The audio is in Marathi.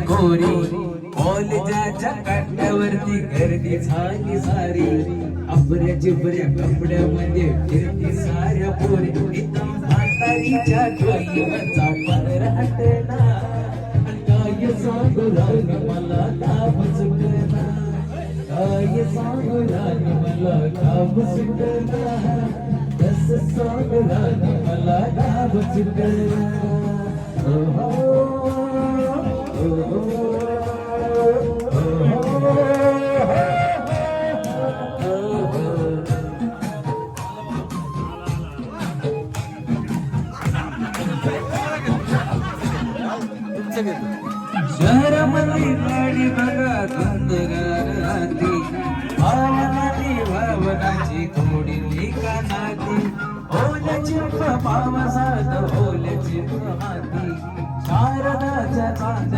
कोरी कॉलेजाच्या काट्यावरती गर्दी झाली सारी अबऱ्या चिबऱ्या कपड्यामध्ये फिरती साऱ्या पोरी इथं म्हातारीच्या डोईवरचा पदर हटला काय सांगू राणी मला ताप सुटला काय सांगू राणी मला ताप सुटला कसं सांगू राणी मला ताप सुटला शहरामध्ये गाडी बघा धुंदगाराती भावनाची भावनाची थोडी कानाती ओल्याची पावसात ओल्याची हाती शारदाच्या चांद